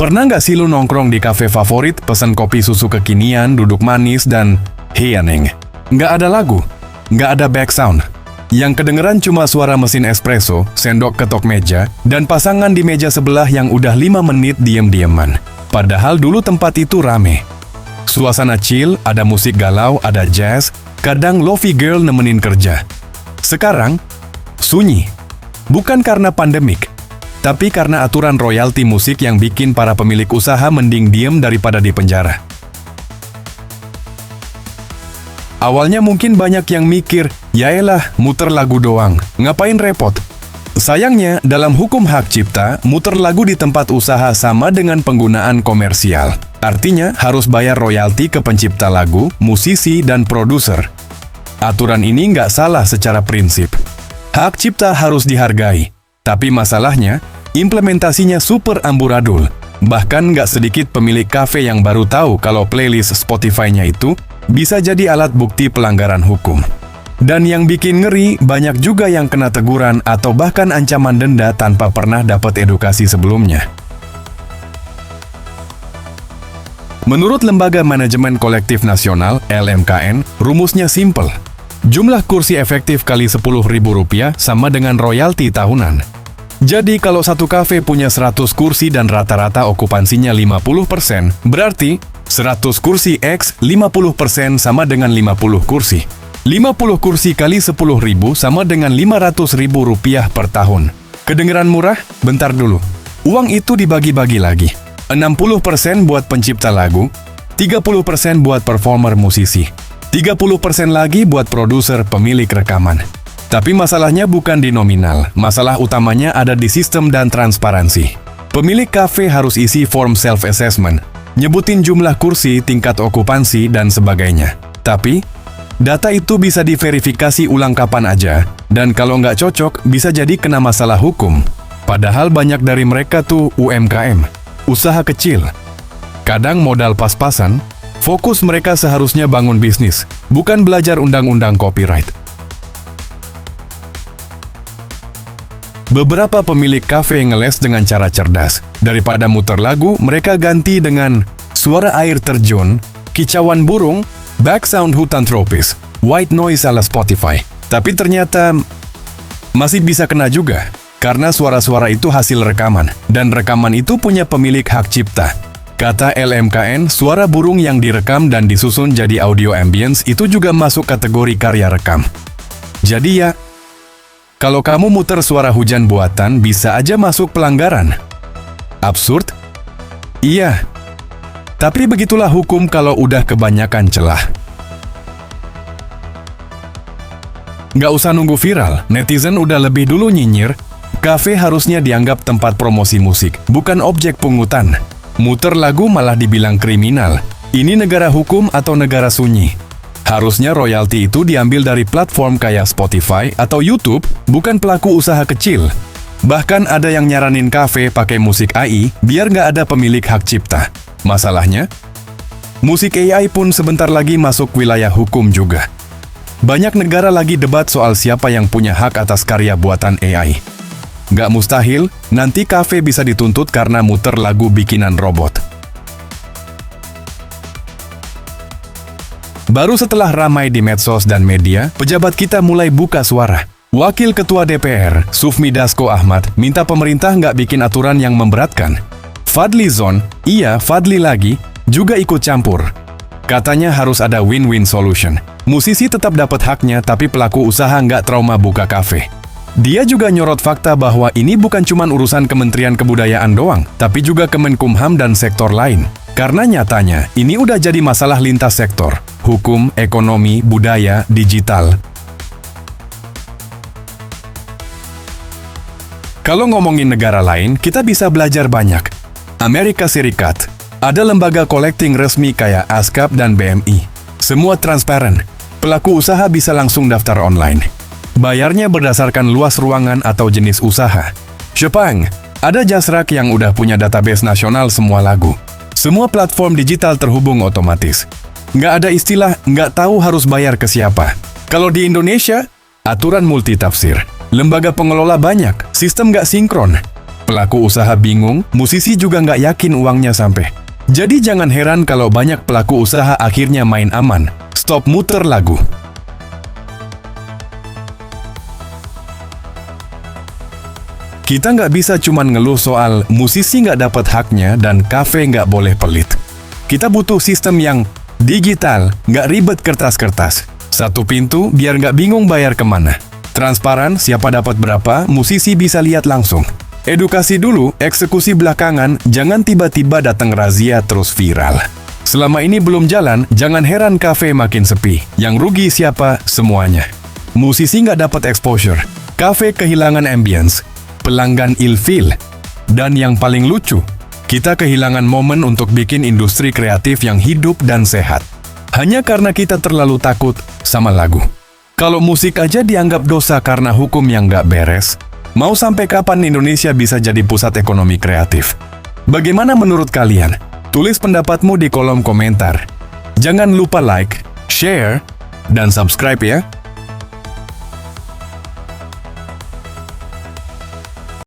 Pernah nggak sih lu nongkrong di kafe favorit, pesen kopi susu kekinian, duduk manis, dan hening? Nggak ada lagu, nggak ada back sound. Yang kedengeran cuma suara mesin espresso, sendok ketok meja, dan pasangan di meja sebelah yang udah 5 menit diem-dieman. Padahal dulu tempat itu rame. Suasana chill, ada musik galau, ada jazz, kadang lofi girl nemenin kerja. Sekarang, sunyi. Bukan karena pandemik, tapi karena aturan royalti musik yang bikin para pemilik usaha mending diem daripada di penjara. Awalnya mungkin banyak yang mikir, yaelah muter lagu doang, ngapain repot? Sayangnya, dalam hukum hak cipta, muter lagu di tempat usaha sama dengan penggunaan komersial. Artinya, harus bayar royalti ke pencipta lagu, musisi, dan produser. Aturan ini nggak salah secara prinsip. Hak cipta harus dihargai. Tapi masalahnya, implementasinya super amburadul. Bahkan nggak sedikit pemilik kafe yang baru tahu kalau playlist Spotify-nya itu bisa jadi alat bukti pelanggaran hukum. Dan yang bikin ngeri, banyak juga yang kena teguran atau bahkan ancaman denda tanpa pernah dapat edukasi sebelumnya. Menurut Lembaga Manajemen Kolektif Nasional, LMKN, rumusnya simple. Jumlah kursi efektif kali Rp10.000 sama dengan royalti tahunan. Jadi kalau satu kafe punya 100 kursi dan rata-rata okupansinya 50%, berarti 100 kursi X 50% sama dengan 50 kursi. 50 kursi kali 10.000 sama dengan Rp500.000 per tahun. Kedengeran murah? Bentar dulu. Uang itu dibagi-bagi lagi. 60% buat pencipta lagu, 30% buat performer musisi, 30% lagi buat produser pemilik rekaman. Tapi masalahnya bukan di nominal, masalah utamanya ada di sistem dan transparansi. Pemilik kafe harus isi form self-assessment, nyebutin jumlah kursi, tingkat okupansi, dan sebagainya. Tapi, data itu bisa diverifikasi ulang kapan aja, dan kalau nggak cocok, bisa jadi kena masalah hukum. Padahal banyak dari mereka tuh UMKM, usaha kecil. Kadang modal pas-pasan, fokus mereka seharusnya bangun bisnis, bukan belajar undang-undang copyright. Beberapa pemilik kafe ngeles dengan cara cerdas. Daripada muter lagu, mereka ganti dengan suara air terjun, kicauan burung, back sound hutan tropis, white noise ala Spotify. Tapi ternyata masih bisa kena juga, karena suara-suara itu hasil rekaman, dan rekaman itu punya pemilik hak cipta. Kata LMKN, suara burung yang direkam dan disusun jadi audio ambience itu juga masuk kategori karya rekam. Jadi ya, kalau kamu muter suara hujan buatan, bisa aja masuk pelanggaran. Absurd? Iya. Tapi begitulah hukum kalau udah kebanyakan celah. Nggak usah nunggu viral, netizen udah lebih dulu nyinyir, kafe harusnya dianggap tempat promosi musik, bukan objek pungutan. Muter lagu malah dibilang kriminal. Ini negara hukum atau negara sunyi? Harusnya royalti itu diambil dari platform kayak Spotify atau YouTube, bukan pelaku usaha kecil. Bahkan ada yang nyaranin kafe pakai musik AI biar nggak ada pemilik hak cipta. Masalahnya, musik AI pun sebentar lagi masuk wilayah hukum juga. Banyak negara lagi debat soal siapa yang punya hak atas karya buatan AI. Nggak mustahil, nanti kafe bisa dituntut karena muter lagu bikinan robot. Baru setelah ramai di medsos dan media, pejabat kita mulai buka suara. Wakil Ketua DPR, Sufmi Dasko Ahmad, minta pemerintah nggak bikin aturan yang memberatkan. Fadli Zon, iya Fadli lagi, juga ikut campur. Katanya harus ada win-win solution. Musisi tetap dapat haknya, tapi pelaku usaha nggak trauma buka kafe. Dia juga nyorot fakta bahwa ini bukan cuma urusan Kementerian Kebudayaan doang, tapi juga Kemenkumham dan sektor lain. Karena nyatanya, ini udah jadi masalah lintas sektor. Hukum, ekonomi, budaya, digital. Kalau ngomongin negara lain, kita bisa belajar banyak. Amerika Serikat, ada lembaga collecting resmi kayak ASCAP dan BMI. Semua transparan. Pelaku usaha bisa langsung daftar online. Bayarnya berdasarkan luas ruangan atau jenis usaha. Jepang, ada Jasrak yang udah punya database nasional semua lagu. Semua platform digital terhubung otomatis. Nggak ada istilah, nggak tahu harus bayar ke siapa. Kalau di Indonesia, aturan multitafsir. Lembaga pengelola banyak, sistem nggak sinkron. Pelaku usaha bingung, musisi juga nggak yakin uangnya sampai. Jadi jangan heran kalau banyak pelaku usaha akhirnya main aman. Stop muter lagu. Kita nggak bisa cuman ngeluh soal musisi nggak dapat haknya dan kafe nggak boleh pelit. Kita butuh sistem yang digital, nggak ribet kertas-kertas. Satu pintu biar nggak bingung bayar kemana. Transparan, siapa dapat berapa, musisi bisa lihat langsung. Edukasi dulu, eksekusi belakangan, jangan tiba-tiba datang razia terus viral. Selama ini belum jalan, jangan heran kafe makin sepi. Yang rugi siapa? Semuanya. Musisi nggak dapat exposure, kafe kehilangan ambience, pelanggan ilfil, dan yang paling lucu, kita kehilangan momen untuk bikin industri kreatif yang hidup dan sehat. Hanya karena kita terlalu takut sama lagu. Kalau musik aja dianggap dosa karena hukum yang nggak beres, mau sampai kapan Indonesia bisa jadi pusat ekonomi kreatif? Bagaimana menurut kalian? Tulis pendapatmu di kolom komentar. Jangan lupa like, share, dan subscribe ya!